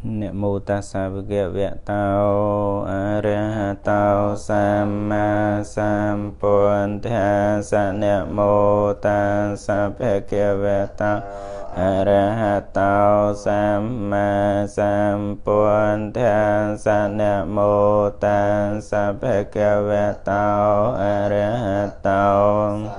Nipāta Savagavya Arahatau Samma Sambuddhassa Nipāta Savagavya Arahatau Samma Sambuddhassa Nipāta Savagavya Arahatau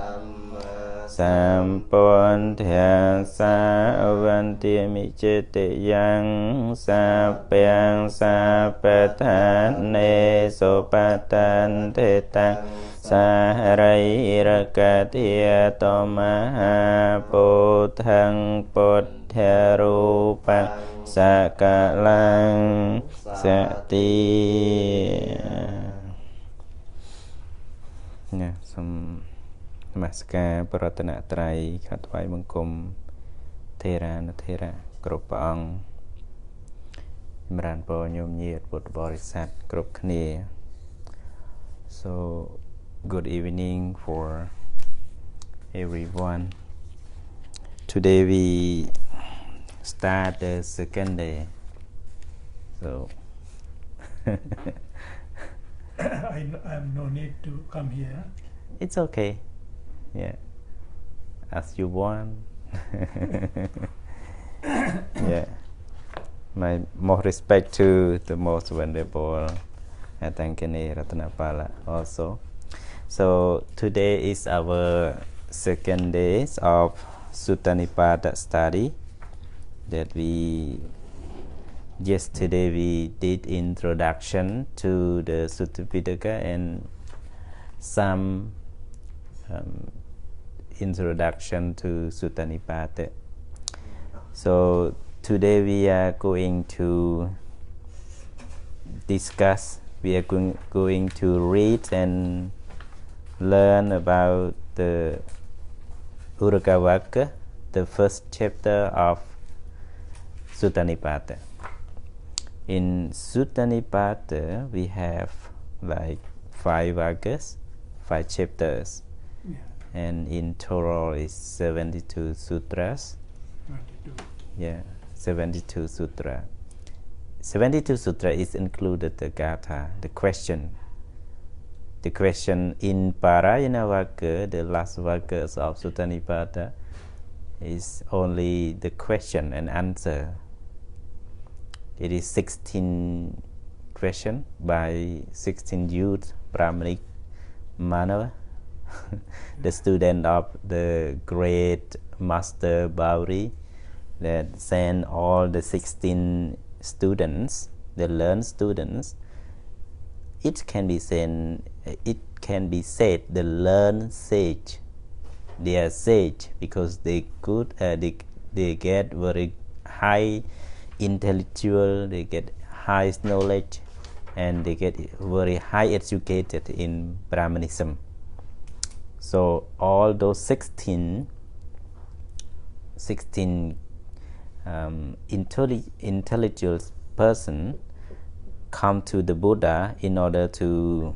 Sambuddhassa avanti micete yang sapang sapatane sopatan tetang saharairakatia tomaha puthang puttharupa sakalang sati. Yeah, some Maska Paratana Trai Katwai Mangkum Thera Nathera Gropang Imran Po Nyom Nhiet Bột Borisat Grop Khne. So good evening for everyone. Today we start the second day. So I have no need to come here. It's okay. Yeah, as you want. Yeah, my more respect to the most venerable Atankane Ratanapala also. So today is our second day of Sutta Nipāta study that yesterday we did introduction to the Sutta Pitaka and some introduction to Sutta Nipāta. So today we are going to discuss, we are going to read and learn about the Urukavaka, the first chapter of Sutta Nipāta. In Sutta Nipāta we have like 5 vakas, 5 chapters. And in total is 72 sutras. 22. Yeah, 72 sutra. 72 sutra is included the gatha, the question. The question in Parayana Vaka, the last vakas of Sutta Nipāta, is only the question and answer. It is 16 question by 16 youth Brahmanic Manava. The student of the great Master Bauri that sent all the 16 students, the learned students. It can be said the learned sage. They are sage because they could they get very high intellectual, they get high knowledge, and they get very high educated in Brahmanism. So all those 16 intelligent person come to the Buddha in order to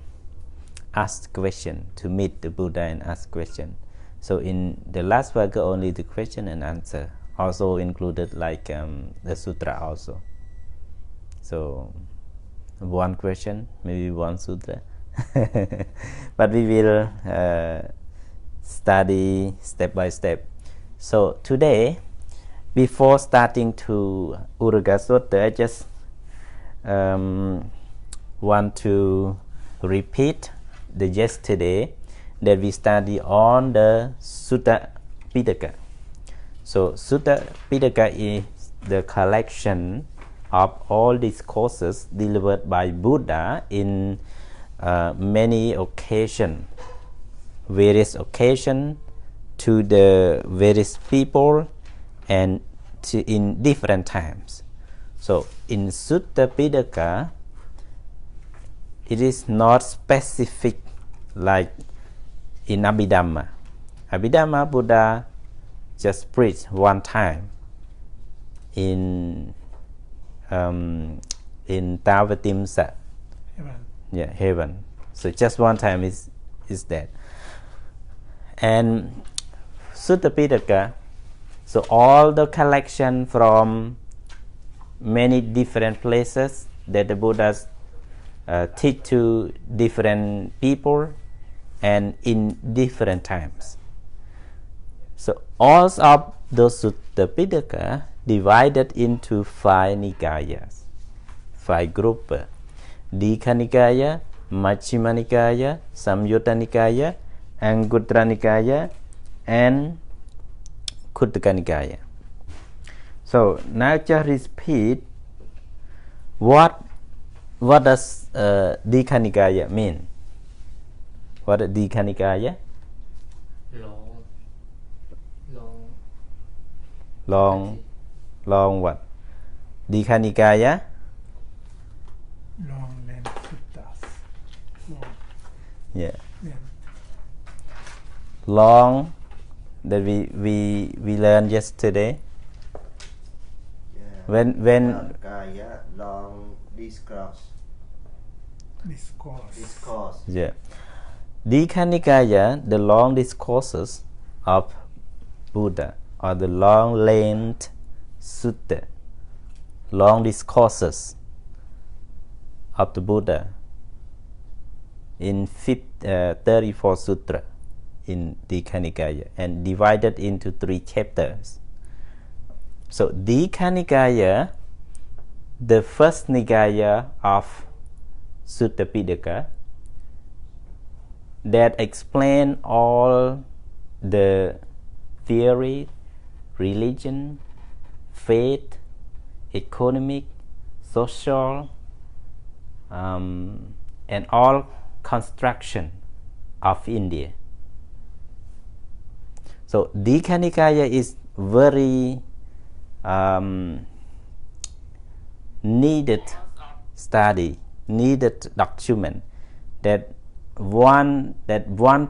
ask question, to meet the Buddha and ask question. So in the last vaka only the question and answer, also included like the sutra also. So one question, maybe one sutra. But we will study step by step. So today, before starting to Uruga Sutta, I just want to repeat the yesterday that we study on the Sutta Pitaka. So Sutta Pitaka is the collection of all discourses delivered by Buddha in many occasions, various occasions to the various people and in different times. So in Sutta Pitaka, it is not specific like in Abhidhamma. Abhidhamma Buddha just preached one time in Tavatimsa, heaven. So just one time is that. And Sutta Pitaka, so all the collection from many different places that the Buddhas teach to different people and in different times. So all of those Sutta Pitaka divided into 5 Nikayas, 5 groups: Dikha Nikaya, Majjhima Nikaya, Samyutta Nikaya, Anguttara Nikaya, and Khuddaka Nikaya. So now just repeat what does Dikha Nikaya mean? What is Dikha Nikaya? Long what? Dikha Nikaya? Long length suttas. Long. Yeah. Yeah. Long that we learned yesterday. Yeah. When Kaya, long discourse. Yeah. Dikha Nikaya, the long discourses of Buddha, or the long length sutta, long discourses of the Buddha in 34 sutra in Dikha Nikaya, and divided into 3 chapters. So Dikha Nikaya, the first Nikaya of Sutta Pitaka, that explain all the theory, religion, faith, economic, social, and all construction of India. So Dikha Nikaya is very needed study, needed document that want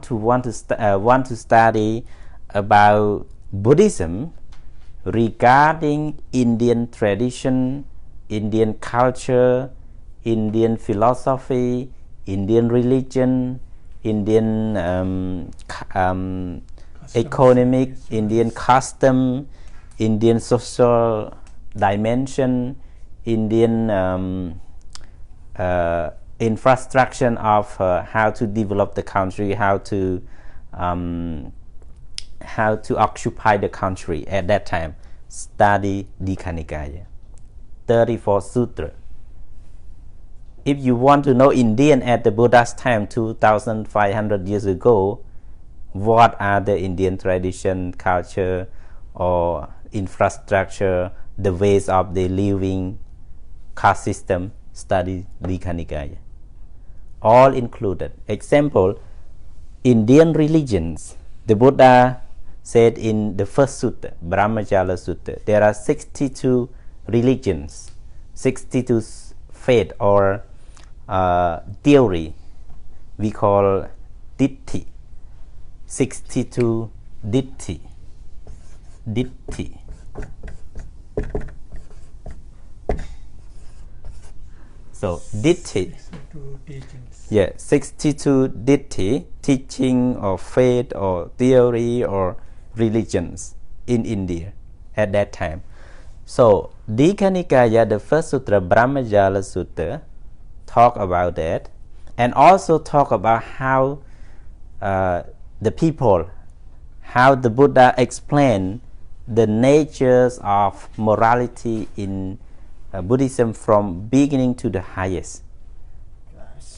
to study about Buddhism regarding Indian tradition, Indian culture, Indian philosophy, Indian religion, Indian economic, Indian custom, Indian social dimension, Indian infrastructure of how to develop the country, how to occupy the country at that time. Study Dikha Nikaya, 34 sutra. If you want to know Indian at the Buddha's time, 2,500 years ago, what are the Indian tradition, culture, or infrastructure, the ways of the living, caste system, study Dikha Nikaya. All included. Example, Indian religions. The Buddha said in the first sutta, Brahmajala Sutta, there are 62 religions, 62 faith or theory. We call Ditti. 62 Ditti. Ditti. So Ditti. 62 teachings. Yeah, 62 Ditti, teaching or faith or theory or religions in India at that time. So Dikha Nikaya, the first sutra, Brahmajala Sutta, talk about that, and also talk about how the people, how the Buddha explained the natures of morality in Buddhism from beginning to the highest.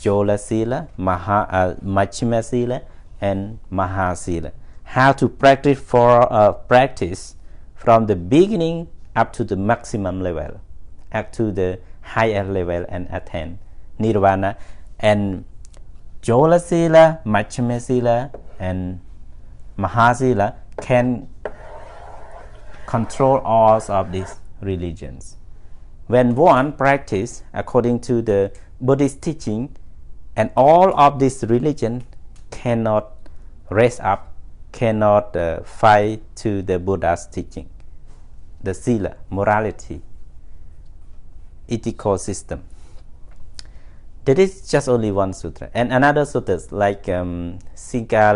Jola Sila, Majjhima Sila, and Mahasila. How to practice practice from the beginning up to the maximum level, up to the higher level, and attain Nirvana. And Jola Sila, Majjhima Sila, and Mahasila can control all of these religions. When one practice according to the Buddhist teaching, and all of this religion cannot raise up, cannot fight to the Buddha's teaching, the sila, morality, ethical system. That is just only one sutra. And another sutras like Sigalova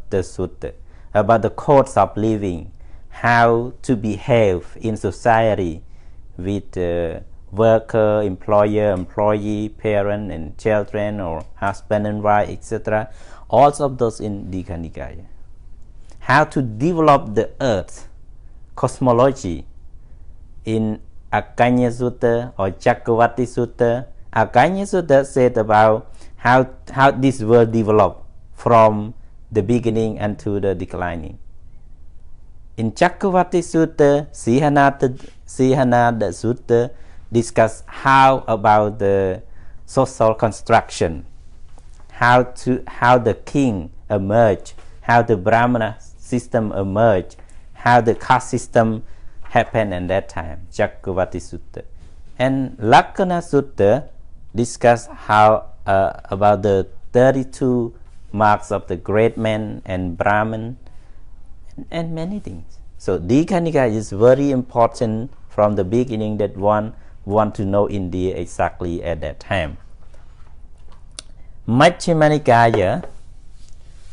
the Sutta, about the codes of living, how to behave in society with worker, employer, employee, parent and children, or husband and wife, etc. All of those in Digha Nikaya. How to develop the earth, cosmology, in Akanya Sutta or Chakravarti Sutta. Akanya Sutta said about how this world developed from the beginning and to the declining. In Chakravarti Sutta, Sihanada Sutta discuss how about the social construction, how the king emerged, how the Brahmana system emerged, how the caste system happened at that time. Chakravarti Sutta. And Lakkhana Sutta discuss how about the 32 marks of the great men and Brahman and many things. So Digha Nikaya is very important from the beginning that one want to know India exactly at that time. Majjhima Nikaya.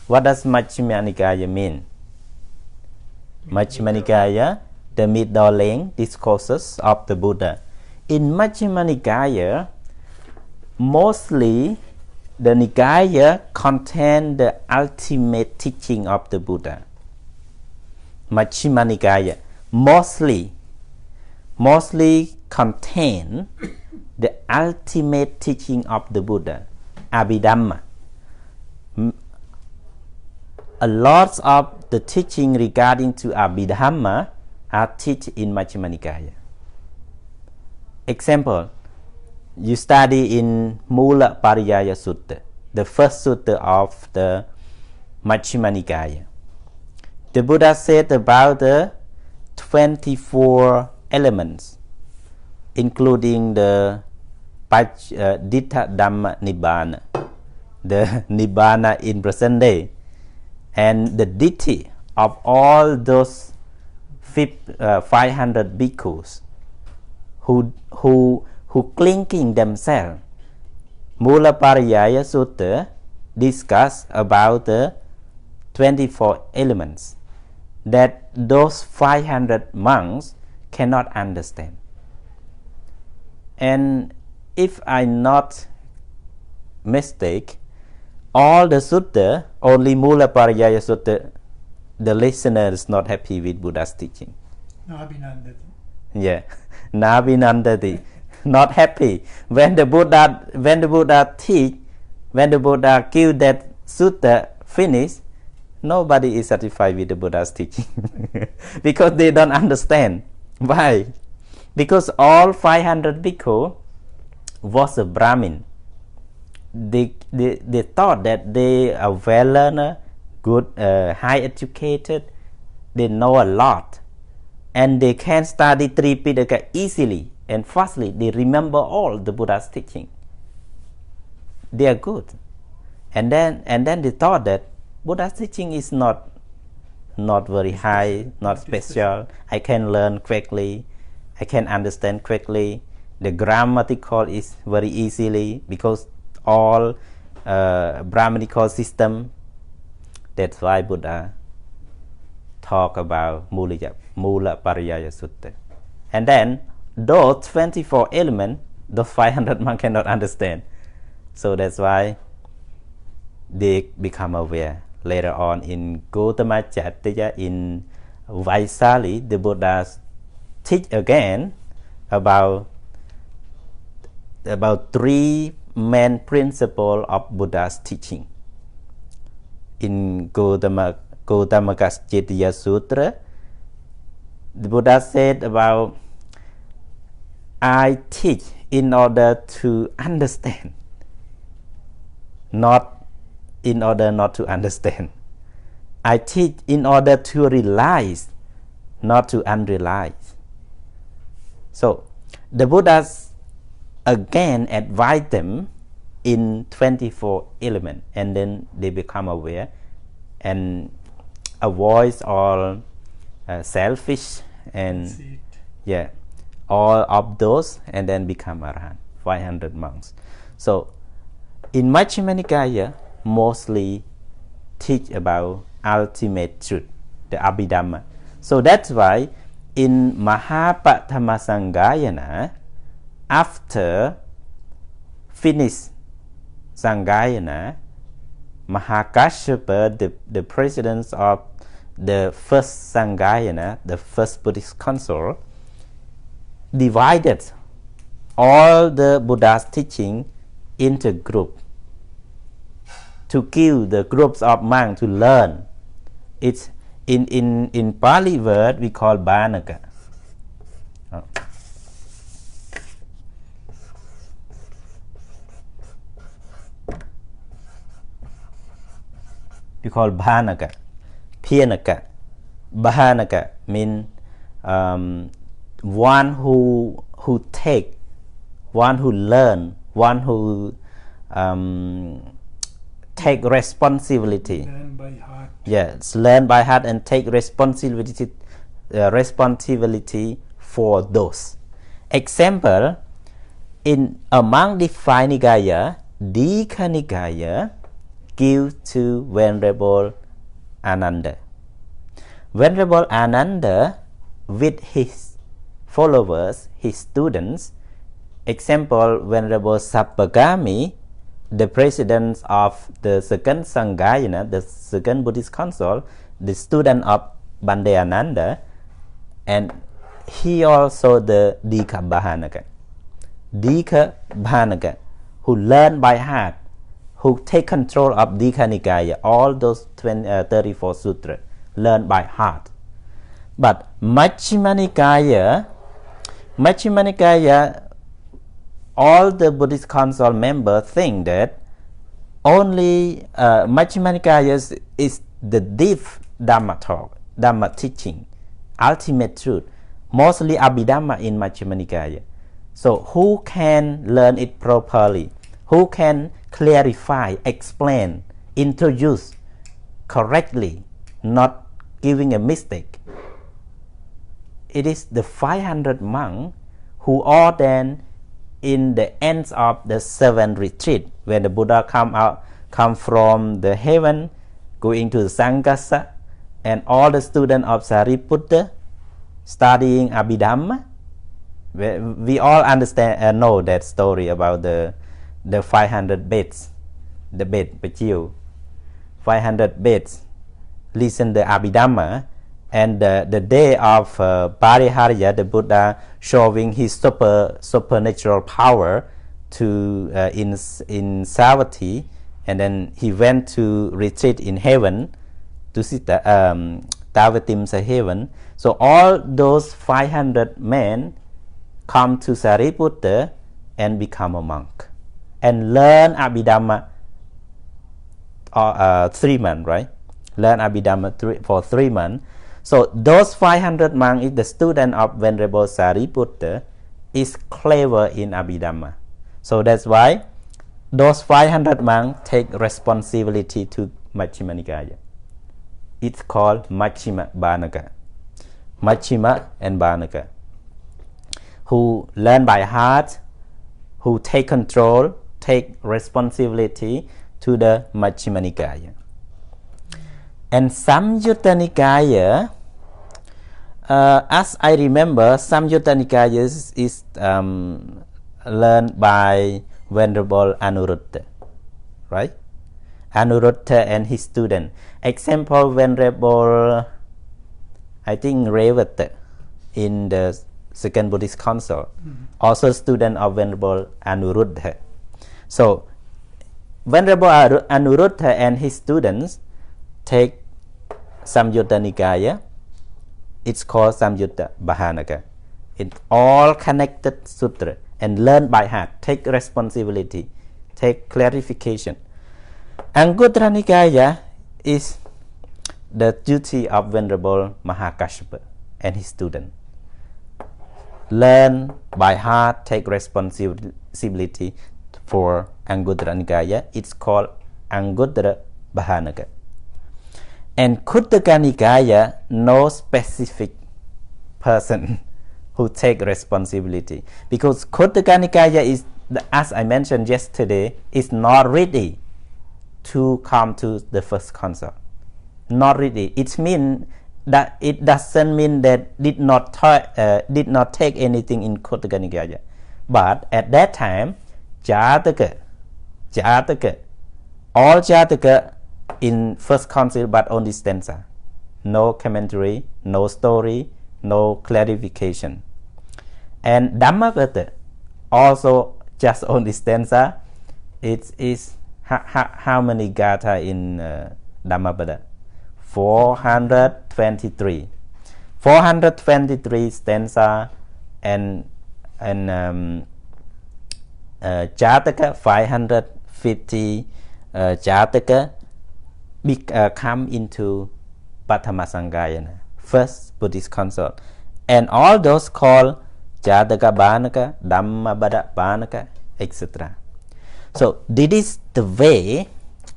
What does Majjhima Nikaya mean? Majjhima Nikaya, the middle-length discourses of the Buddha. In Majjhima Nikaya, mostly the Nikaya contain the ultimate teaching of the Buddha. Majjhima Nikaya mostly contain the ultimate teaching of the Buddha, Abhidhamma. A lot of the teaching regarding to Abhidhamma are taught in Majjhima Nikaya. Example, you study in Mula Pariyaya Sutta, the first sutta of the Majjhima Nikaya. The Buddha said about the 24 elements, including the Dittha Dhamma Nibbana, the Nibbana in present day, and the ditthi of all those 500 bhikkhus who clinging themselves. Mula Pariyaya Sutta discuss about the 24 elements that those 500 monks cannot understand. And if I'm not mistake, all the sutta, only Mula Pariyaya Sutta, the listener is not happy with Buddha's teaching. Nabhinandati. Yeah, Nabhinandati, not happy. When the Buddha teach, when the Buddha give that sutta finish, nobody is satisfied with the Buddha's teaching because they don't understand. Why? Because all 500 bhikkhu was a Brahmin. They thought that they are well learned, good, high educated, they know a lot, and they can study Tripitaka easily and fastly. They remember all the Buddha's teaching. They are good, and then they thought that Buddha's teaching is not very high, not special. I can learn quickly, I can understand quickly. The grammatical is very easily because all Brahmanical system. That's why Buddha talk about Mula Pariyaya Sutta. And then those 24 elements, those 500 monks cannot understand. So that's why they become aware. Later on in Gautama Chataya, in Vaisali, the Buddha teach again about 3 main principles of Buddha's teaching. In Gautama Chataya Sutra, the Buddha said about, I teach in order to understand, not in order not to understand. I teach in order to realize, not to unrealize. So the Buddha again advise them in 24 elements, and then they become aware and avoid all selfish and all of those, and then become Arahant, 500 monks. So in Majjhima Nikaya mostly teach about ultimate truth, the Abhidhamma. So that's why in Mahapatthama Sangayana, after finish Sangayana, Mahakashyapa, the president of the first Sangayana, the first Buddhist council, divided all the Buddha's teaching into group to give the groups of monks to learn. It's in Pali word we call Bhanaka. Oh. We call Bhanaka. Pianaka. Bhanaka means one who take, one who learn, one who take responsibility. Learn by heart. Yes, learn by heart and take responsibility for those. Example, in among the five Nikaya, Dikha Nikaya give to Venerable Ananda. Venerable Ananda with his followers, his students, example Venerable Sappagami, the president of the second Sangayana, the second Buddhist council, the student of Bandayananda, and he also the Dikha Bhanaka. Dikha Bhanaka, who learn by heart, who take control of Dikha Nikaya, all those 34 sutras, learn by heart. But Majjhima Nikaya, all the Buddhist council members think that only Majjhima Nikaya is the deep Dhamma talk, Dhamma teaching, ultimate truth, mostly Abhidhamma in Majjhima Nikaya. So who can learn it properly? Who can clarify, explain, introduce correctly, not giving a mistake? It is the 500 monks who ordained in the ends of the 7 retreat, when the Buddha come from the heaven, going to the Sangasa, and all the students of Sariputta studying Abhidhamma. We all understand, know that story about the 500 beds, the bed, Pachil, 500 beds, listen the Abhidhamma. And the day of Pariharya, the Buddha showing his supernatural power to in Savatthi, and then he went to retreat in heaven, to see Tavatimsa heaven. So all those 500 men come to Sariputta and become a monk and learn Abhidhamma 3 months, right? Learn Abhidhamma for 3 months. So those 500 monks, is the student of Venerable Sariputta, is clever in Abhidhamma. So that's why those 500 monks take responsibility to Majjhima Nikaya. It's called Majjhima Bhanaka. Majjhima and Bhanaka, who learn by heart, who take control, take responsibility to the Majjhima Nikaya. And Samyutta Nikaya, as I remember, Samyutta Nikaya is learned by Venerable Anuruddha, right? Anuruddha and his student. Example, Venerable, I think, Revata in the second Buddhist council, also student of Venerable Anuruddha. So, Venerable Anuruddha and his students take Samyutta Nikaya. It's called Samyutta Bhanaka. It's all connected sutra and learn by heart. Take responsibility, take clarification. Anguttara Nikaya is the duty of Venerable Mahakashyapa and his student. Learn by heart, take responsibility for Anguttara Nikaya. It's called Anguttara Bhanaka. And Khuddaka Nikaya, no specific person who take responsibility, because Khuddaka Nikaya is, as I mentioned yesterday, is not ready to come to the first council. Not ready. It means that it doesn't mean that did not take anything in Khuddaka Nikaya. But at that time, Jataka, all Jataka in first council but only stanza. No commentary, no story, no clarification. And Dhammavata also just only stanza. It is how many gatha in Dhammavata? 423. 423 stanza and Jataka 550 Jataka come into Pathama Sangayana, first Buddhist consort, and all those called Jataka Banaka, Dhammavada Banaka, etc. So this is the way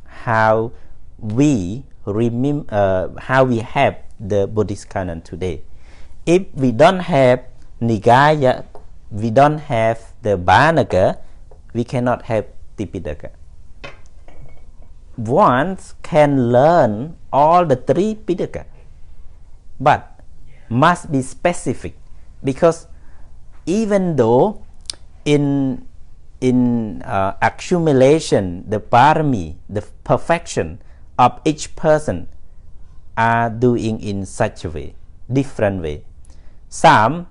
how we how we have the Buddhist canon today. If we don't have Nikaya, we don't have the Banaka, we cannot have Tipitaka. One can learn all the three Pitaka, but must be specific, because even though in accumulation, the parami, the perfection of each person are doing in such a way, different way. Some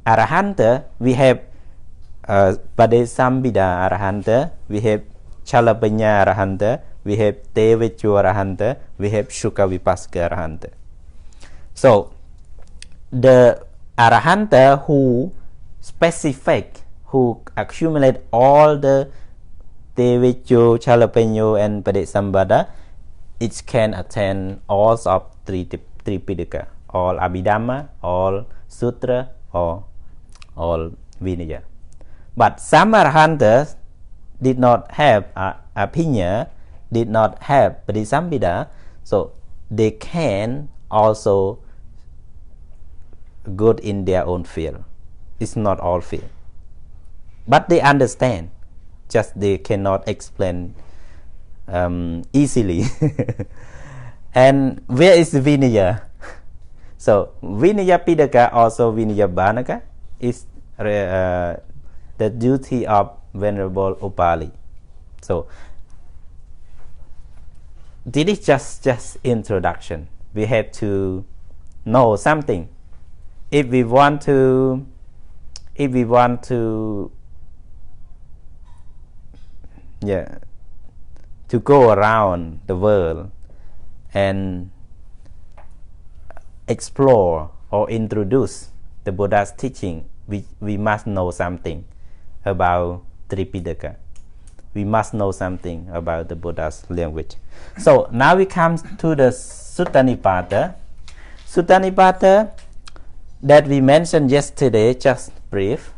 Arahanta, we have Padesambhida Arahanta, we have Chalapanya Arahanta, we have Tevechu Arahanta, we have Shuka Vipassaka Arahanta. So the Arahanta who specific, who accumulate all the Tevechu, Chalapanyo and Padesambhada, it can attain all of three Pitaka, all Abhidhamma, all Sutra, or all Vinaya. But some Arahantas did not have opinion, did not have Padesambhida, so they can also good in their own field. It's not all field, but they understand, just they cannot explain easily. And where is Vinaya? So Vinaya Pitaka, also Vinaya Banaka, is the duty of Venerable Upali. So this is just introduction. We have to know something if we want to to go around the world and explore or introduce the Buddha's teaching. We must know something about Tripitaka. We must know something about the Buddha's language. So now we come to the Sutta Nipāta. Sutta Nipāta that we mentioned yesterday, just brief.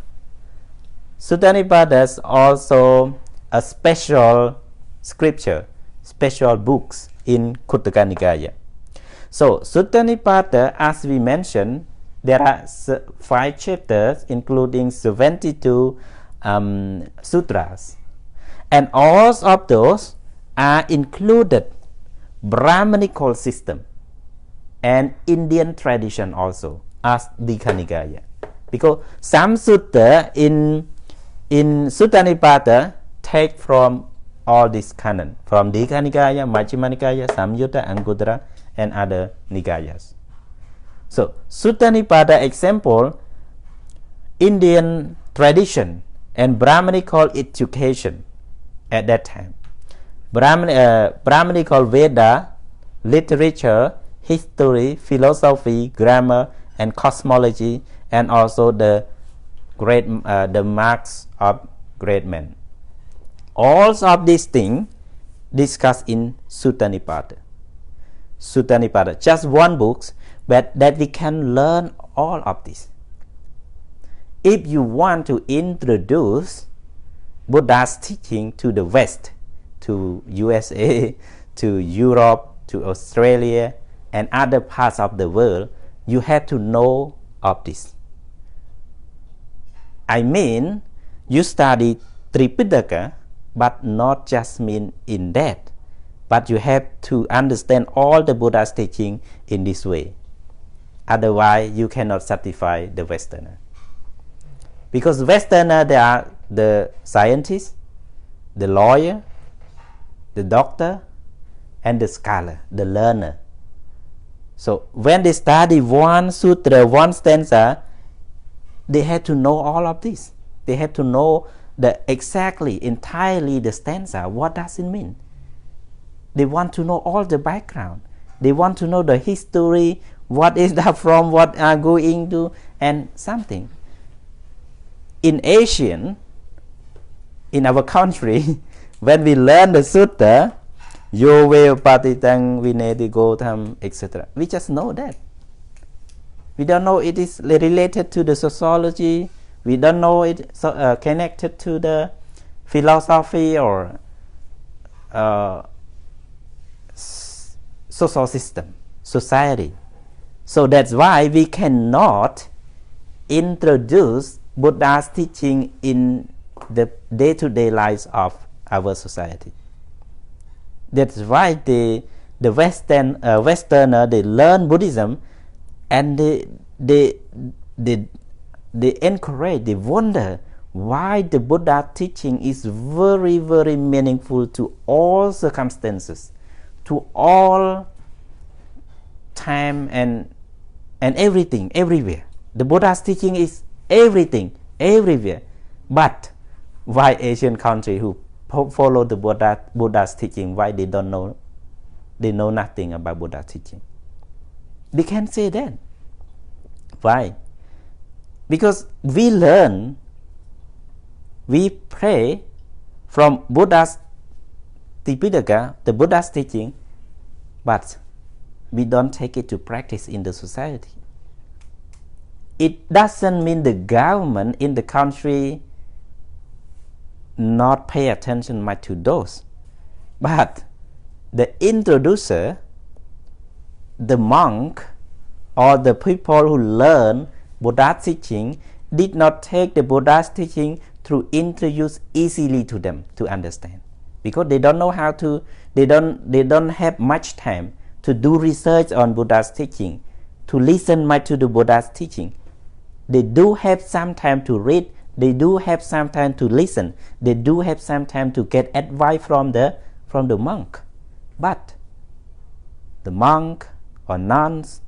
Sutta Nipāta is also a special scripture, special books in Khuddaka Nikaya. So Sutta Nipāta, as we mentioned, there are 5 chapters, including 72 sutras, and all of those are included Brahmanical system and Indian tradition also as Dikha Nikaya, because some sutta in Sutta Nipāta take from all this canon, from Dikha Nikaya, Majjhima Nikaya, Samyutta, Anguttara, and other Nikayas. So Sutta Nipāta example, Indian tradition and Brahmanical education at that time. Brahmanical Veda, literature, history, philosophy, grammar, and cosmology, and also the marks of great men. All of these things discussed in Sutta Nipāta. Sutta Nipāta, just one book, but that we can learn all of this. If you want to introduce Buddha's teaching to the West, to USA, to Europe, to Australia, and other parts of the world, you have to know of this. I mean, you study Tripitaka, but not just mean in that, but you have to understand all the Buddha's teaching in this way. Otherwise, you cannot satisfy the Westerner. Because Westerner, they are the scientist, the lawyer, the doctor, and the scholar, the learner. So when they study one sutra, one stanza, they have to know all of this. They have to know entirely the stanza. What does it mean? They want to know all the background. They want to know the history, what is that from, what are going to, and something. In Asian, in our country, when we learn the sutta, yo will patitang vineti gotham, etc. We just know that. We don't know it is related to the sociology. We don't know it connected to the philosophy or social system, society. So that's why we cannot introduce Buddha's teaching in the day-to-day lives of our society. That's why the Westerner, they learn Buddhism and they encourage, they wonder why the Buddha teaching is very, very meaningful to all circumstances, to all time and everything, everywhere. The Buddha's teaching is everything, everywhere. But why Asian country who follow the Buddha's teaching, why they don't know, they know nothing about Buddha's teaching? They can't say that. Why? Because we learn, we pray from Buddha's Tipitaka, the Buddha's teaching, but we don't take it to practice in the society. It doesn't mean the government in the country not pay attention much to those, but the introducer, the monk, or the people who learn Buddha's teaching did not take the Buddha's teaching to introduce easily to them to understand, because they don't know how to, they don't have much time to do research on Buddha's teaching, to listen much to the Buddha's teaching. They do have some time to read, they do have some time to listen, they do have some time to get advice from the monk. But the monk or nuns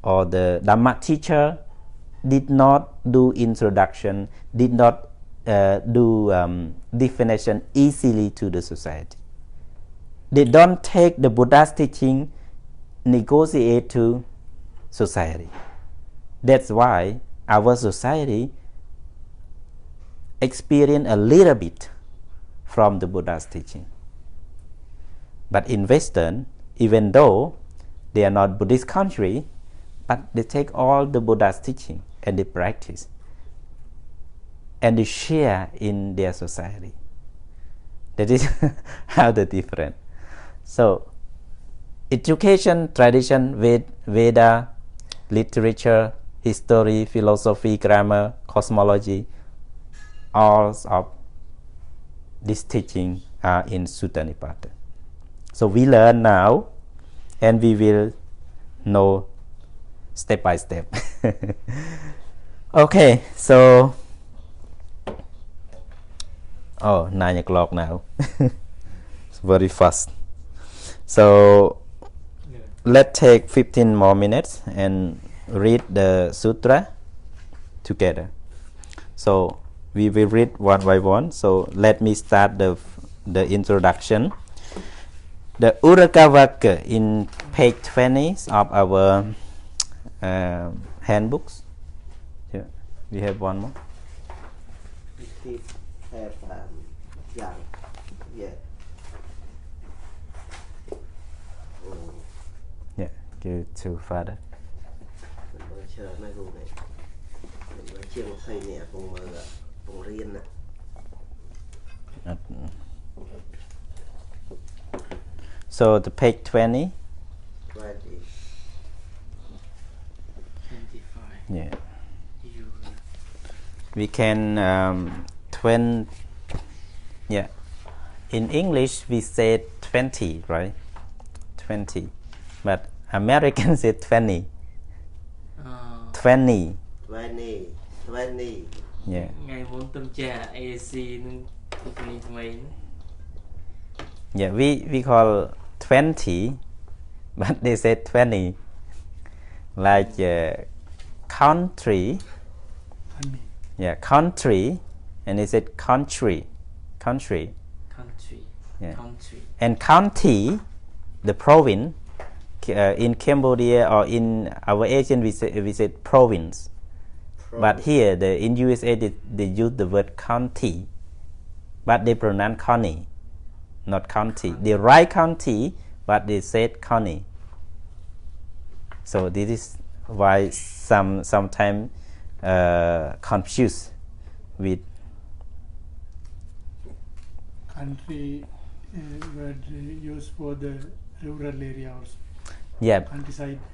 or the Dhamma teacher did not do introduction, did not do definition easily to the society. They don't take the Buddha's teaching, negotiate to society. That's why our society experience a little bit from the Buddha's teaching. But in Western, even though they are not Buddhist country, but they take all the Buddha's teaching and they practice and they share in their society. That is how the different. So, education, tradition, Veda, literature, history, philosophy, grammar, cosmology, all of this teaching are in Sutta Nipāta. So we learn now and we will know step by step. Okay, so 9 o'clock now. It's very fast. So let's take 15 more minutes and read the sutra together. So we will read one by one. So let me start the introduction. The Urakavaka in page 20 of our handbooks. Yeah, we have one more. We have young. Yeah. Yeah, give it to Father. So the page 20. 20. 25. Yeah. We can 20. Yeah. In English we say 20, right? 20. But Americans say 20. 20. 20. Yeah. Ngày muốn tâm trả AC nâng thực này mấy. Yeah, we call 20, but they said 20. Like country. Honey. Yeah, country, and they said country. Country. Yeah. Country. And county, the province, in Cambodia or in our Asian we said province. But here in USA they use the word county, but they pronounce county, not county. They write county, but they said county. So this is why sometimes confused with Country word used for the rural area also. yeah,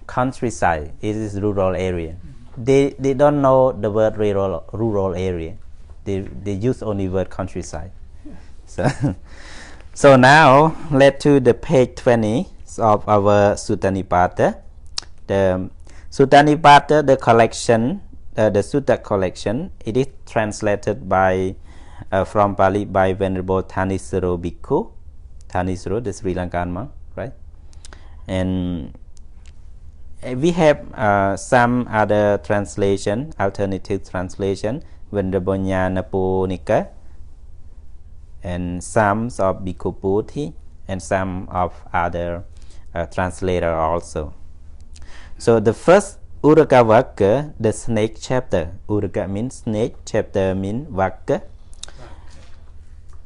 countryside. It is rural area. They don't know the word rural area. They use only word countryside. So now let's to the page 20 of our Sutta Nipāta. The Sutta Nipāta, the collection, the Sutta collection, it is translated by from Pali by Venerable Thanissaro Bhikkhu. Thanissaro, the Sri Lankan monk, right? And we have some other translation, alternative translation, Venerable Nyanaponika, and some of Bhikkhu Puthi, and some of other translator also. So the first Uraka Vakka, the snake chapter. Uraka means snake, chapter means Vakka.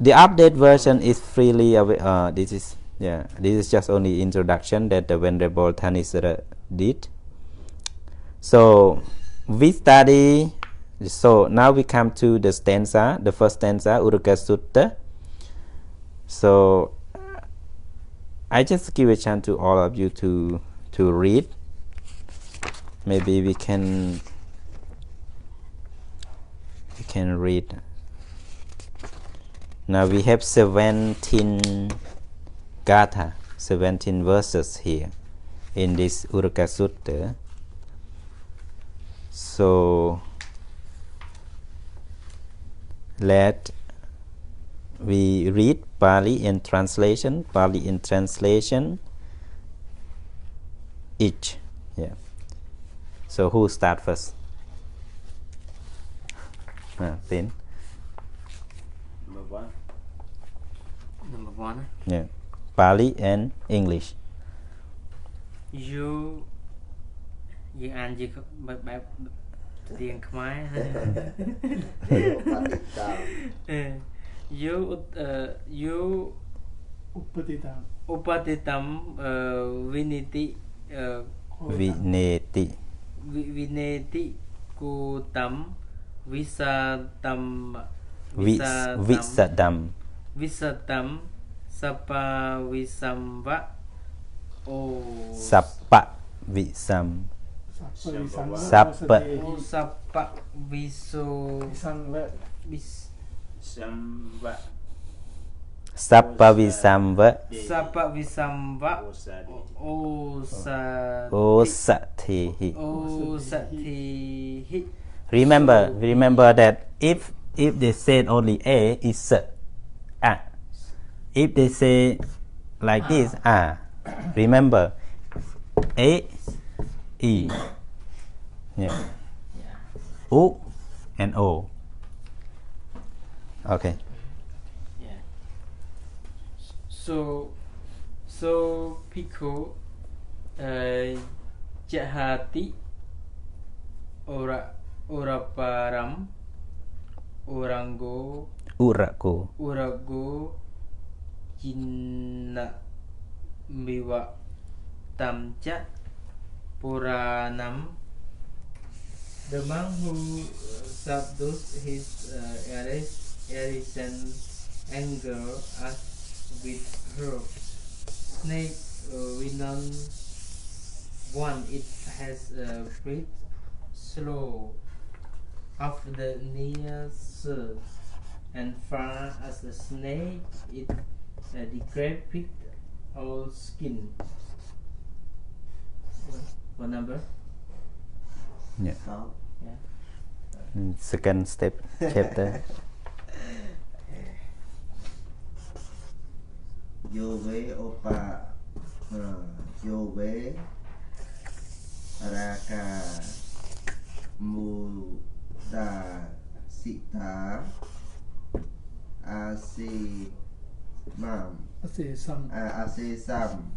The update version is freely available. This is just only introduction that the Venerable Thanissaro did. So we study. So now we come to the stanza, the first stanza, Uraka Sutta. So I just give a chance to all of you to read. Maybe we can read. Now we have 17 gatha, 17 verses here in this Uraka Sutta. So let we read Pali in translation, each. Yeah. So who start first? Then. Number one. Yeah. Pali and English. You ăn gì bài tiếng Khmer. You upatitam viniti kutam visatam sapa visamva Sapa visam. Sapa viso Sapa visamva osatihi. Remember that if they said only a, it's a. If they say like this, remember a, e, yeah, u and o. Okay. Yeah. So Bhikkhu jahati oraparam urago jinna miwa tamcha puranam. The monk who subdues his arrogant anger as with her snake venom one, it has breathed slow of the nearest and far as the snake it decrepit all skin. What number? Yeah. Stop. Second step chapter. Yove opa Yove Raka Muda Sita Asi Mam Ase sam Asi Sam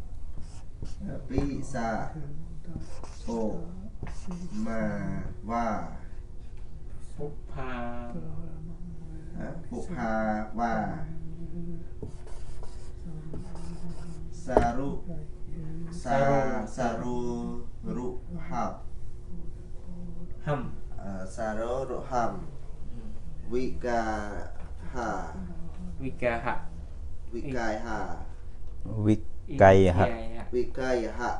Pisa O Ma Va ពុកផា Pupa Va Saru Saru Ruham ហឹម Saru Ruham Vika Ha វិកាហៈ Vikai Ha Vikaya. Vikai Ha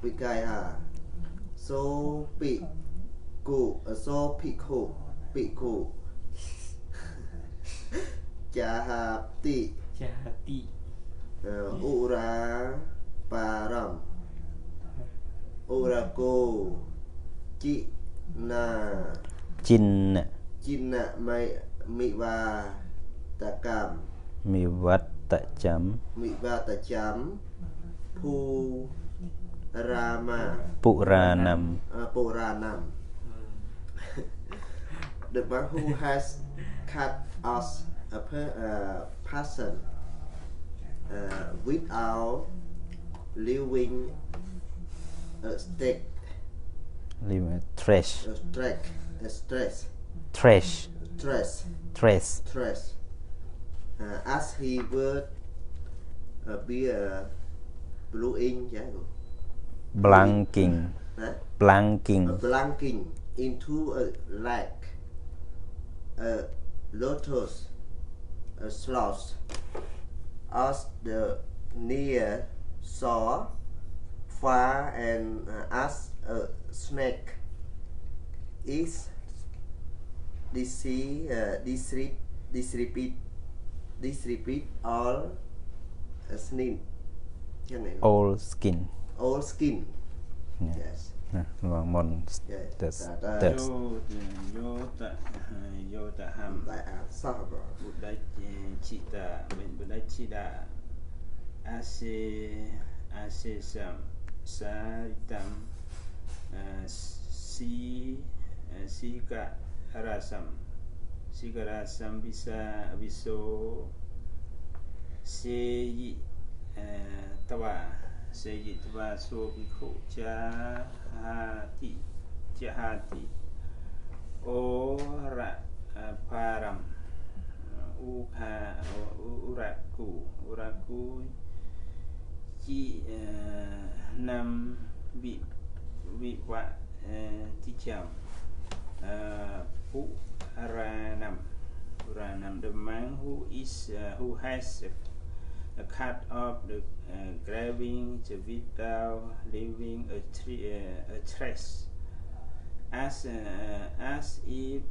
Vikai Ha So Pi Ku So Piku Piku Jahati ចាទី Ura Param Urako China Chin China Miwa Takam Mivatacham Miwa Tacham Pu Rama Puranam. Puranam The one who has cut us a person without leaving a stick Leave a trash. stress as he would be blowing Blanking. blanking into a lake a lotus a sloth as the near saw far and as a snake is this repeat all skin All skin. all skin Yeah. yes Long mon. yes That's that that's Yo ta ham đại sao bro Buddha Chita Buddha Chida Ase Sam Saritam Sika Rasam bisa Viso Seyi Tawa So Bhikkhu Jahati Ora Param Uraku Chi Nam Viva Ticham Puranam the man who has cut off the grabbing without leaving a trace as if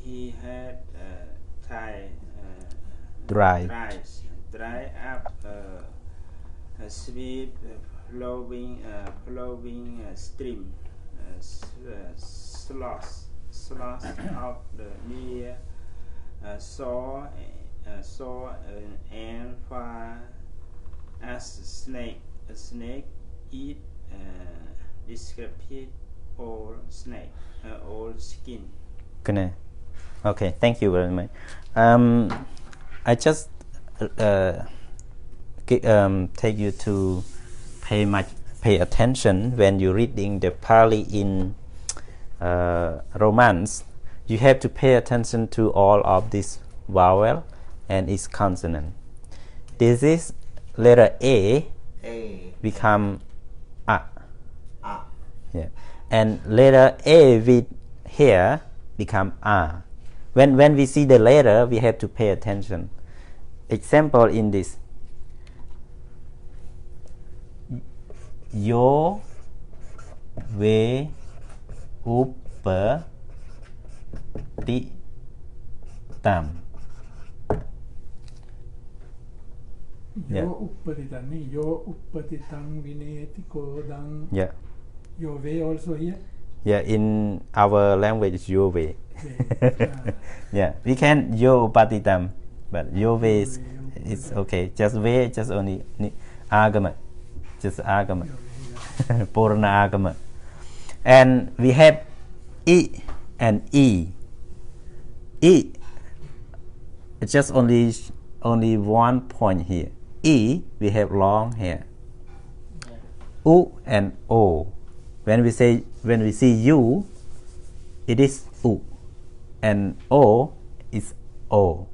he had dry. Dry up a sweet flowing stream sloth of the near saw and far as a snake eat descriptive all snake all skin. Okay, thank you very much. I just take you to pay attention when you're reading the Pali in Romance. You have to pay attention to all of this vowel and its consonant. This is letter A become A. Yeah. And letter A with here become A. When we see the letter, we have to pay attention. Example in this. Yo ve uppa ti tam. Yo uppatitani, yo uppatitang vineti kodang. Yeah. Yo ve also here. Yeah, in our language, it's your way. Ah, Yeah, we can yo upatitam, but your way is okay. Just way, just only agama, just agama, purana agama, and we have e and e. E, it's just only one point here. E, we have long hair. U and O. When we see you, it is U, and O is O.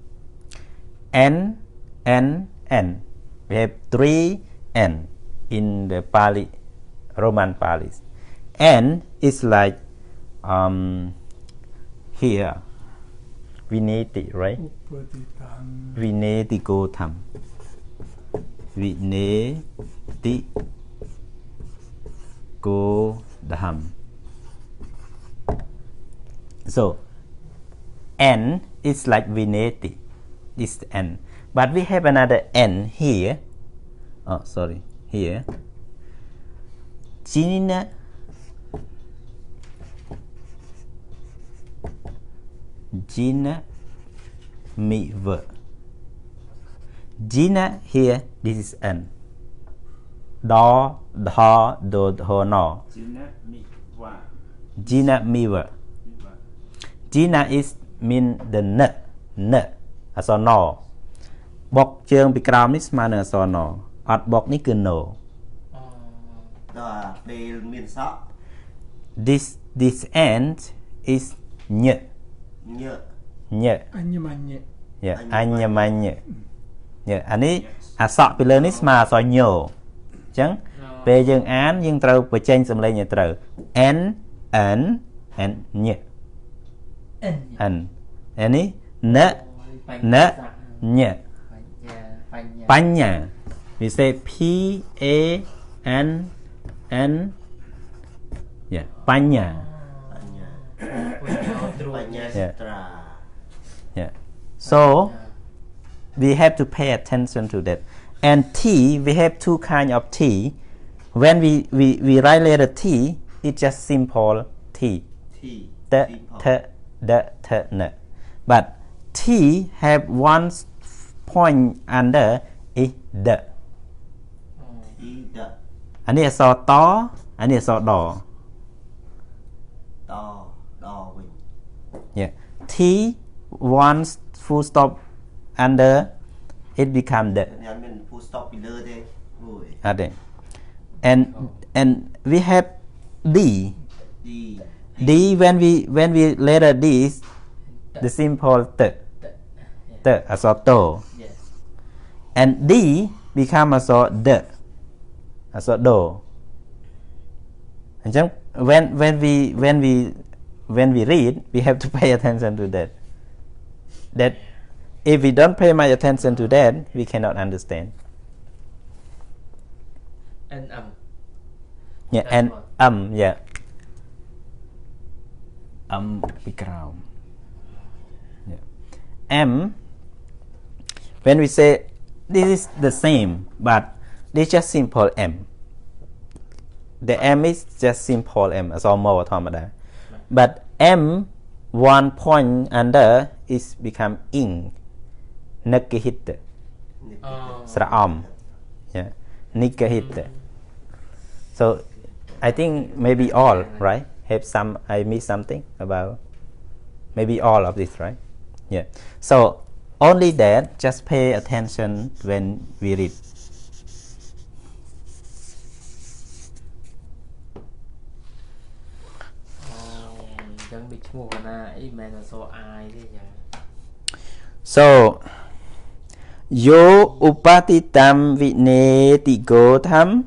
N, N, N. We have 3 N in the Pali, Roman Pali. N is like here. Vineti, right? upatitang. Vineti go tham. Vineti go dham. So N is like Vineti. This N. But we have another N here. Oh, sorry. Here. Jina. Jina miva. Jina here, this is N. Do, dha, do, dho, no. Jina mi wa. Jina miva. Jina is mean the n. So no. Bok chương bịក្រោមនេះស្មើនឹងអក្សរ no. អត់បកនេះគឺ no. ដល់ពេលមានសក់ This end is ñ. ញើ ñ. Anyamanya. Yeah, អញ្ញមញ្ញ Yeah, អានេះអក្សរពីលើនេះស្មើអក្សរញ អញ្ចឹងពេលយើងអានយើងត្រូវបញ្ចេញសំឡេងឲ្យត្រូវ n n and ñ. n អានេះn n ñ. Panya. We say P A N N. Yeah, Panya. បញ្ញាសត្រា Yeah. So we have to pay attention to that. And T, we have two kind of T. When we write letter T, it's just simple T. ទី The, the, n. But T have one point under is the. ទីដ อันนี้อสอตออันนี้อสอดอ តដល់វិញ Yeah. T one full stop under it become the. ញ៉ាំមាន full stop ពីលើទេអូយ Okay. And we have D. ទី D when we letter D is the simple t. T อสอโต Yes. And D become อสอเดอสอโด and then when we read we have to pay attention to that if we don't pay much attention to that we cannot understand. And Yeah, That's and what. yeah. Bịក្រោម Yeah. M when we say this is the same but this just simple M. The M is just simple M អក្សរម៉ូធម្មតា but M one point under is become ing នឹកគេហិត ស្រអំ Yeah, និកហិត So I think maybe all right have some I miss something about maybe all of this, right? Yeah, so only that just pay attention when we read. Chẳng bị mua vào na ý mẹ là số ai thế nhỉ? So yo upatitam vinetigo tham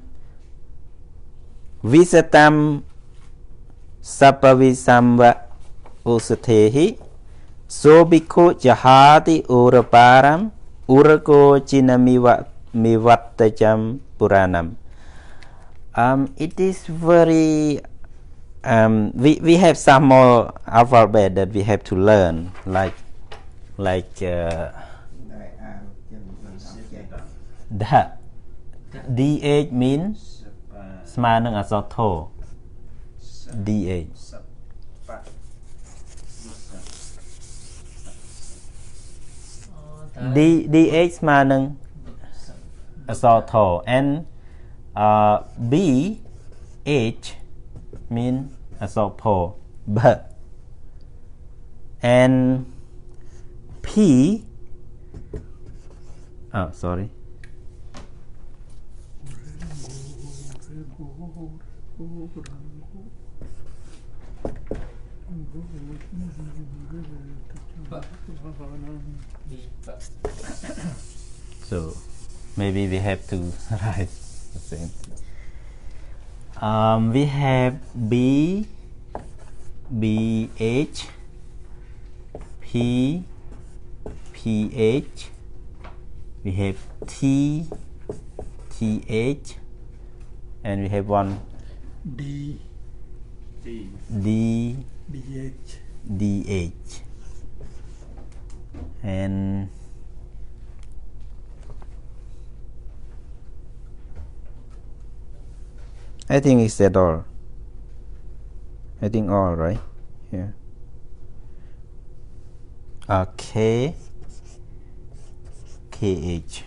visatam sapavisamva usatehi so bhikkhu jahati uraparam urako chinamiva mivattajam puranam. It is very we have some more alphabet that we have to learn like the dh means ស្មើនឹងអក្សរធោ ស DH Sapa. DH ស្មើនឹង អក្សរធ and BH mean អក្សរផ B and P sorry so maybe we have to write the same thing. We have B BH P PH we have T TH and we have one D D DH DH and I think it's that all. I think all right. Yeah. K KH.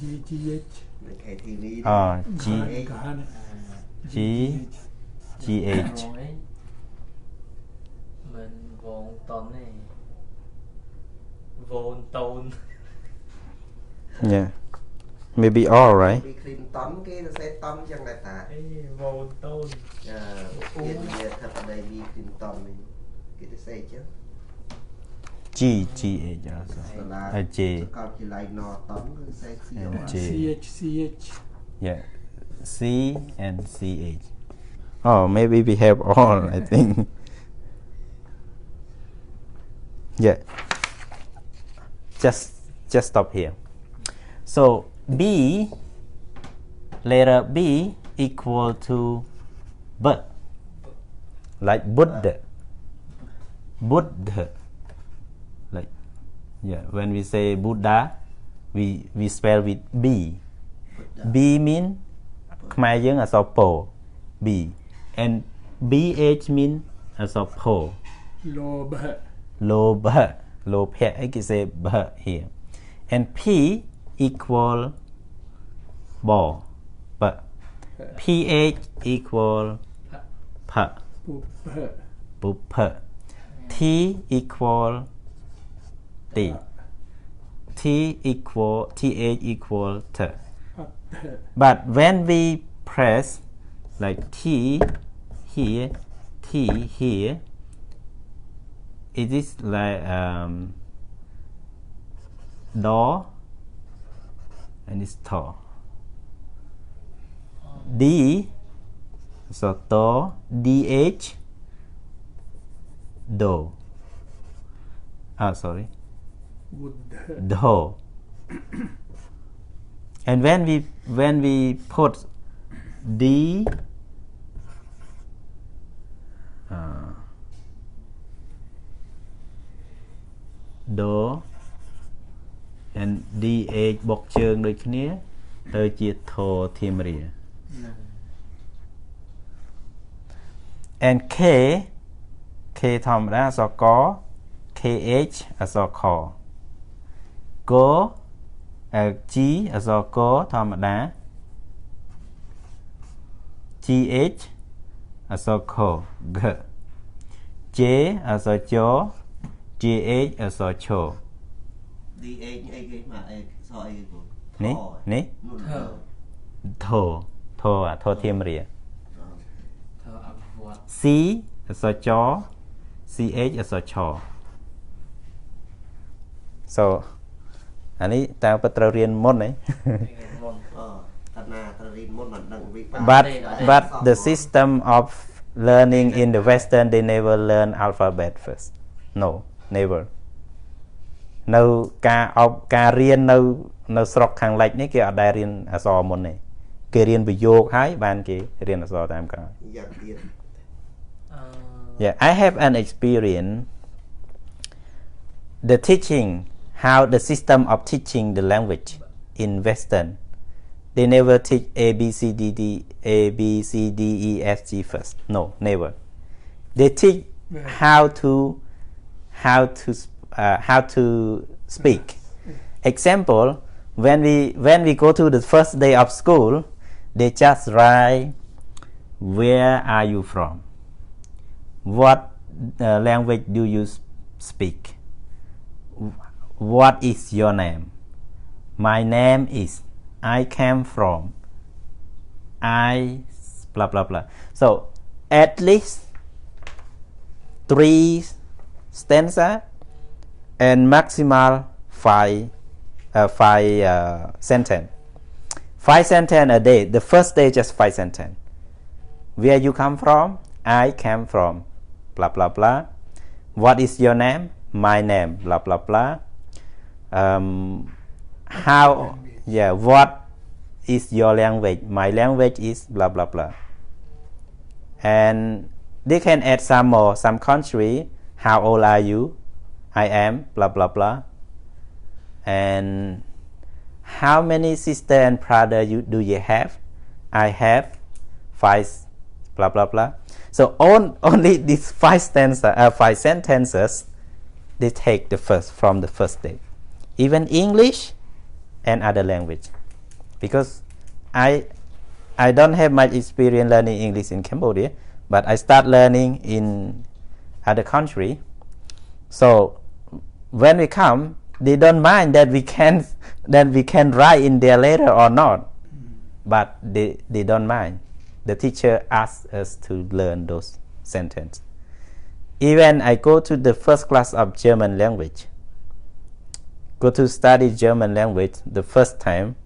GGH KTV G Kahane G GH. mình vốn tốn này vốn tôn Yeah. Maybe all right. bị clean tón cái nó sẽ tón chẳng lại ta vốn tôn hiện giờ thật đây bị clean tón mình cái nó sẽ chứ G GH also. là J còn chỉ lại nó tón nó sẽ and J. CH Yeah. C and CH. Oh, maybe we have all, I think. Yeah. Just stop here. So B, letter B equal to B, like Buddha. Buddha. Like, yeah, when we say Buddha, we spell with B. B mean ខ្មែរយើងអក្សរពោ B and BH mean អក្សរផ Lobha Lobha Lobha អីគេ say B here and P equal ប B PH equal ផ Pupha ពុផ T equal T T equal TH equal T Apha but when we press like T here T here it is like door and it's tall D so door DH do sorry Buddha do and when we put D do and DH បុកជើងដូចគ្នាទៅជាធរធៀមរា and K ធម្មតាអក្សរក KH អក្សរខ Go G អក្សរកធម្មតា GH អក្សរខ G J អក្សរច JH អក្សរឈ DH ấy cái mà ấy so ấy của នេះ thơ ធរធៀមរា thơ âm vọt C អក្សរច CH អក្សរឆ so អានេះតើពិតត្រូវរៀនមុនហ៎ thật làรีmôn mà đừng bị but the system of learning in the Western they never learn alphabet first no never នៅការរៀននៅស្រុកខាងលិចនេះគេអត់ដែលរៀនអក្សរមុនទេគេរៀនប្រយោគហើយបានគេរៀនអក្សរតាមក្រោយ dạng điện Yeah, I have an experience the teaching how the system of teaching the language in Western, they never teach A B C D E F G first. No, never. They teach how to speak. Example, when we go to the first day of school, they just write, where are you from? What language do you speak? What is your name? My name is, I came from, I blah blah blah. So at least 3 stanza and maximal 5 sentence. 5 sentence a day. The first day just 5 sentence. Where you come from? I came from blah blah blah. What is your name? My name blah blah blah. What is your language? My language is blah blah blah. And they can add some more. Some country. How old are you? I am blah blah blah. And how many sister and brother do you have? I have 5 blah blah blah. So only these 5 sentences they take from the first day. Even English and other language, because I don't have much experience learning English in Cambodia, but I start learning in other country. So when we come, they don't mind that we can write in their letter or not, but they don't mind. The teacher asks us to learn those sentences. Even I go to the first class of German language, go to study German language the first time,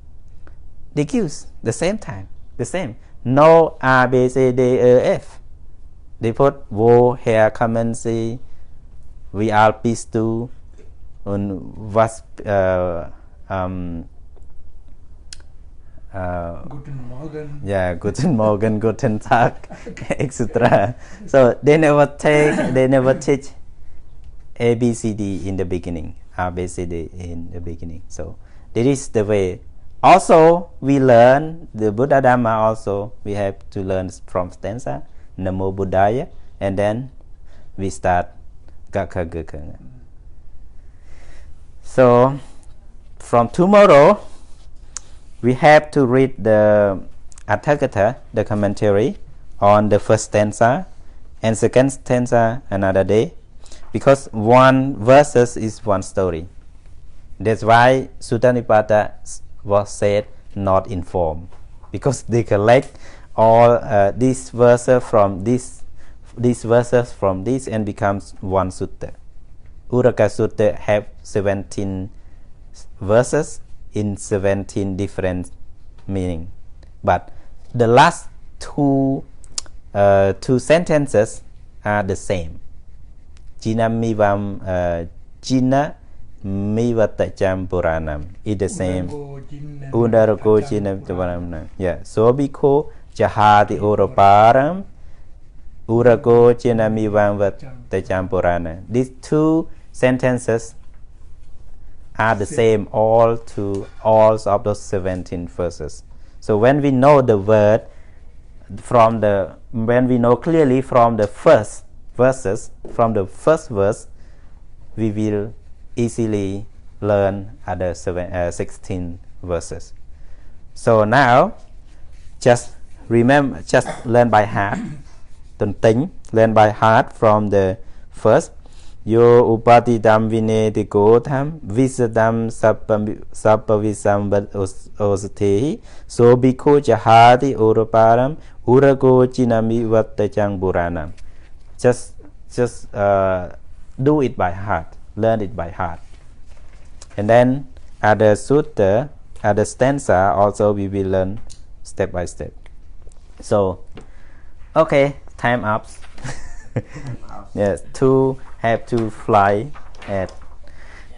they use the same time, the same. No A, B, C, D, E, F. They put wo, her, kommen Sie, wie alt bist du, und was, Guten Morgen. Yeah, guten Morgen, guten Tag, etc. So they never teach A, B, C, D in the beginning, A, B, C, D in the beginning. So that is the way. Also, we learn the Buddha Dhamma. Also, we have to learn from stanza, Namo Buddhaya, and then we start Gakha Gakha. So from tomorrow, we have to read the Atthakatha, the commentary on the first stanza and second stanza another day, because one verses is one story. That's why Sutta Nipāta was said not in form, because they collect all these verses from these verses from this and becomes one sutta. Uraka Sutta have 17 verses in 17 different meaning, but the last two sentences are the same. Jina mivam jina mivatacham puranam is the same. Udarako jina puranam. Yeah. So biko jahati oroparam urako jina mivam vatacham purana. These 2 sentences are the same all of those 17 verses. So when we know the word when we know clearly from the first verses, from the first verse, we will easily learn other 16 verses. So now just learn by heart. Don't think, learn by heart from the first. Yo upatidam vinetiko tham visadam sappavisam osatehi so biko jahati oroparam urago chinami vattachang buranam. Just do it by heart, learn it by heart. And then other sutta, other stanza also we will learn step by step. So okay, time up. Yes, have to fly at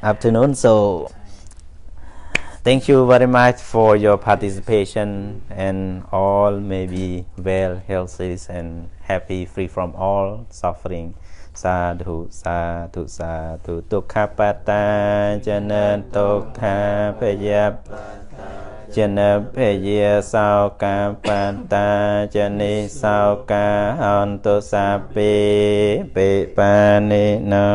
afternoon. So thank you very much for your participation, and all may be well, healthy and happy, free from all suffering. Sadhu, sadhu, sadhu. Tukha pata janan tukha payap Chana Peya Sauka Pata Chani Sauka Honto Sapi Pipani No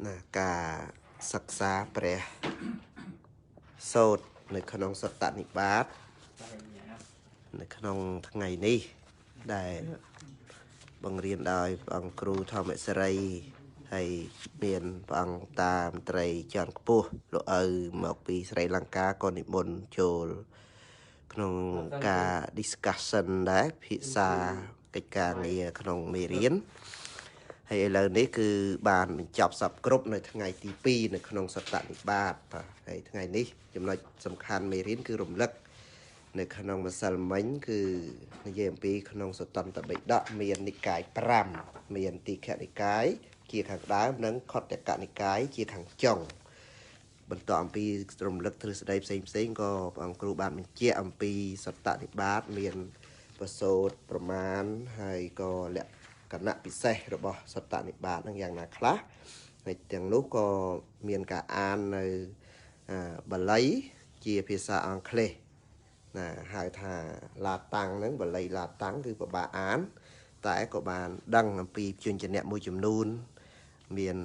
ណាការសិក្សាព្រះសូត្រនៅក្នុងសត្តនិបាតនៅក្នុងថ្ងៃនេះដែលបង្រៀនដោយព្រះអង្គគ្រូធម្មសេរីហើយមានព្រះអង្គតាមត្រីជាន់ខ្ពស់លោកឪមកពីស្រីលង្កាក៏និមន្តចូលក្នុងការ discussion ដែរភាសាកិច្ចការងារក្នុងមេរៀនហើយឥឡូវនេះគឺបានបញ្ចប់សពគ្រប់នៅថ្ងៃទី2នៅក្នុងសត្តនិបាតបាទហើយថ្ងៃនេះចំណុចសំខាន់មេរៀនគឺរំលឹកនៅក្នុងម្សិលមិញគឺនិយាយអំពីក្នុងសតន្តបិដកមាននិកាយ5មានទីឃនិកាយជាខាងដើមនិងខត្តកនិកាយជាខាងចុងបន្តអំពីរំលឹកទ្រឹស្ដីផ្សេងៗក៏ព្រះអង្គគ្រូបានបញ្ជាក់អំពីសត្តនិបាតមានប្រសូតប្រមាណហើយក៏លក្ខណៈពិសេសរបស់សត្តនិបាតនឹងយ៉ាងណាខ្លះហើយទាំងនោះក៏មានការអាននៅបាលីជាភាសាអង់គ្លេស ណាហៅថាឡាតាំងហ្នឹងបាលីឡាតាំងគឺពិបាកអានតែក៏បានដឹងអំពីជញ្ជនៈមួយចំនួនមាន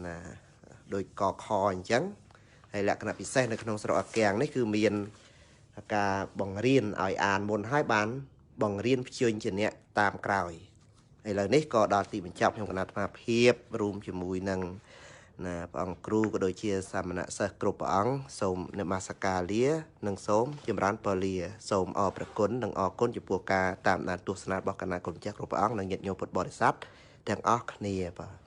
ដូចកខអញ្ចឹងហើយលក្ខណៈពិសេសនៅក្នុងស្រុកអាគាំងនេះគឺមានការបង្រៀនឲ្យអានមុនហើយបានបង្រៀនជញ្ជនៈតាមក្រោយឥឡូវនេះក៏ដល់ទីបញ្ចប់ខ្ញុំគណៈអាត្មាភាពរួមជាមួយនឹង ណាព្រះអង្គគ្រូក៏ដូចជាសាមណសិស្សគ្រប់ព្រះអង្គសូមនមស្ការលានិងសូមចម្រើនពរលាសូមអរព្រគុណនិងអរគុណចំពោះការតាមដានទស្សនារបស់គណៈគុណចាស់គ្រប់ព្រះអង្គនិងញាតិញោមពុទ្ធបរិស័ទទាំងអស់គ្នាបាទ